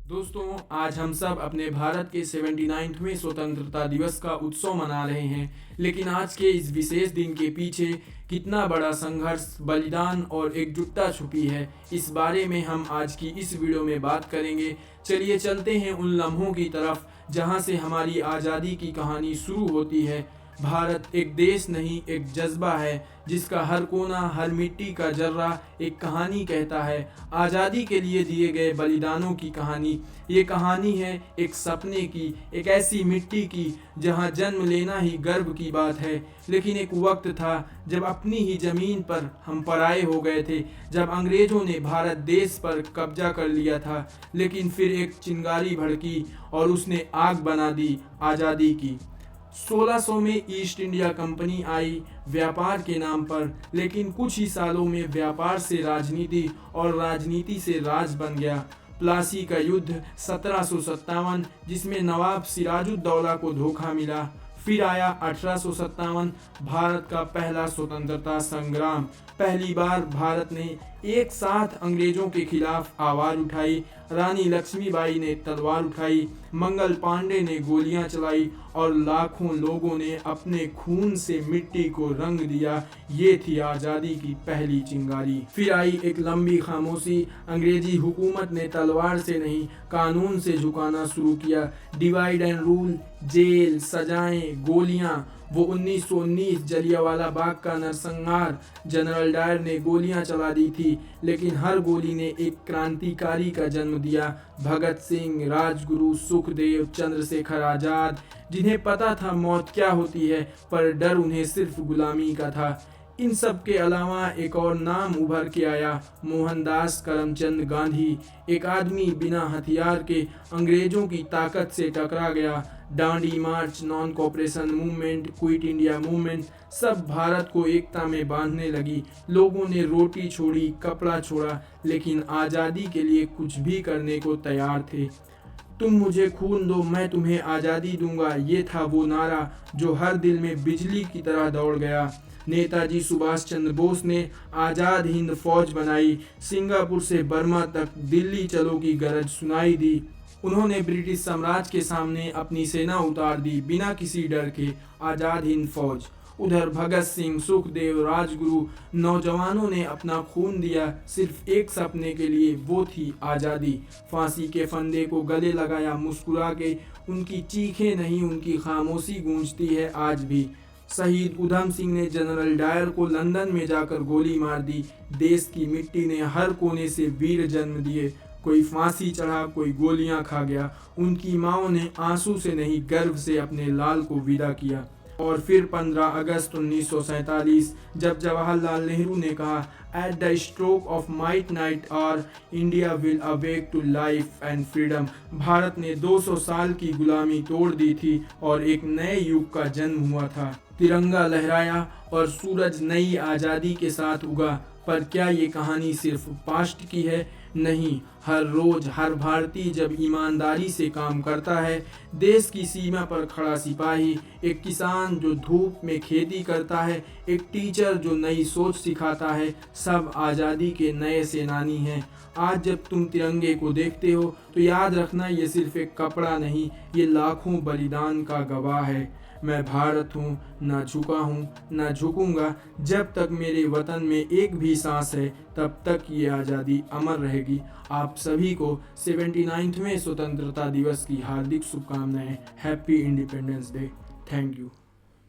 दोस्तों, आज हम सब अपने भारत के 79वें स्वतंत्रता दिवस का उत्सव मना रहे हैं। लेकिन आज के इस विशेष दिन के पीछे कितना बड़ा संघर्ष, बलिदान और एकजुटता छुपी है, इस बारे में हम आज की इस वीडियो में बात करेंगे। चलिए चलते हैं उन लम्हों की तरफ जहां से हमारी आज़ादी की कहानी शुरू होती है। भारत एक देश नहीं, एक जज्बा है जिसका हर कोना, हर मिट्टी का जर्रा एक कहानी कहता है। आज़ादी के लिए दिए गए बलिदानों की कहानी ये कहानी है एक सपने की, एक ऐसी मिट्टी की जहां जन्म लेना ही गर्व की बात है। लेकिन एक वक्त था जब अपनी ही ज़मीन पर हम पराए हो गए थे, जब अंग्रेज़ों ने भारत देश पर कब्जा कर लिया था। लेकिन फिर एक चिंगारी भड़की और उसने आग बना दी आज़ादी की। 1600 में ईस्ट इंडिया कंपनी आई व्यापार के नाम पर, लेकिन कुछ ही सालों में व्यापार से राजनीति और राजनीति से राज बन गया। प्लासी का युद्ध 1757, जिसमें नवाब सिराजुद्दौला को धोखा मिला। फिर आया 1857, भारत का पहला स्वतंत्रता संग्राम। पहली बार भारत ने एक साथ अंग्रेजों के खिलाफ आवाज उठाई। रानी लक्ष्मीबाई ने तलवार उठाई, मंगल पांडे ने गोलियां चलाई और लाखों लोगों ने अपने खून से मिट्टी को रंग दिया। ये थी आज़ादी की पहली चिंगारी। फिर आई एक लंबी खामोशी। अंग्रेजी हुकूमत ने तलवार से नहीं, कानून से झुकाना शुरू किया। डिवाइड एंड रूल, जेल, सजाएं, गोलियां। वो 1919 जलियांवाला बाग का नरसंहार, जनरल डायर ने गोलियां चला दी थी, लेकिन हर गोली ने एक क्रांतिकारी का जन्म दिया। भगत सिंह, राजगुरु, सुखदेव, चंद्रशेखर आजाद, जिन्हें पता था मौत क्या होती है, पर डर उन्हें सिर्फ गुलामी का था। इन सब के अलावा एक और नाम उभर के आया, मोहनदास करमचंद गांधी। एक आदमी बिना हथियार के अंग्रेजों की ताकत से टकरा गया। Dandi March, non cooperation movement, quit India movement, सब भारत को एकता में बांधने लगी। लोगों ने रोटी छोड़ी, कपड़ा छोड़ा, लेकिन आज़ादी के लिए कुछ भी करने को तैयार थे। तुम मुझे खून दो, मैं तुम्हें आज़ादी दूंगा, ये था वो नारा जो हर दिल में बिजली की तरह दौड़ गया। नेताजी सुभाष चंद्र बोस ने आज़ाद हिंद फौज बनाई। सिंगापुर से बर्मा तक दिल्ली चलो की गरज सुनाई दी। उन्होंने ब्रिटिश साम्राज्य के सामने अपनी सेना उतार दी बिना किसी डर के। आज़ाद हिंद फौज। उधर भगत सिंह, सुखदेव, राजगुरु, नौजवानों ने अपना खून दिया सिर्फ एक सपने के लिए, वो थी आज़ादी। फांसी के फंदे को गले लगाया मुस्कुरा के। उनकी चीखें नहीं, उनकी खामोशी गूंजती है आज भी। शहीद उधम सिंह ने जनरल डायर को लंदन में जाकर गोली मार दी। देश की मिट्टी ने हर कोने से वीर जन्म दिए। कोई फांसी चढ़ा, कोई गोलियां खा गया। उनकी माओं ने आंसू से नहीं, गर्व से अपने लाल को विदा किया। और फिर 15 अगस्त 1947, जब जवाहरलाल नेहरू ने कहा, at the stroke of midnight hour India will awake to life and freedom. भारत ने 200 साल की गुलामी तोड़ दी थी और एक नए युग का जन्म हुआ था। तिरंगा लहराया और सूरज नई आज़ादी के साथ उगा। पर क्या ये कहानी सिर्फ पास्ट की है? नहीं, हर रोज हर भारतीय जब ईमानदारी से काम करता है, देश की सीमा पर खड़ा सिपाही, एक किसान जो धूप में खेती करता है, एक टीचर जो नई सोच सिखाता है, सब आज़ादी के नए सेनानी हैं। आज जब तुम तिरंगे को देखते हो तो याद रखना, ये सिर्फ एक कपड़ा नहीं, ये लाखों बलिदान का गवाह है। मैं भारत हूँ, ना झुका हूँ, ना झुकूंगा। जब तक मेरे वतन में एक भी सांस है, तब तक ये आज़ादी अमर रहेगी। आप सभी को 79वें स्वतंत्रता दिवस की हार्दिक शुभकामनाएं। Happy independence day. Thank you.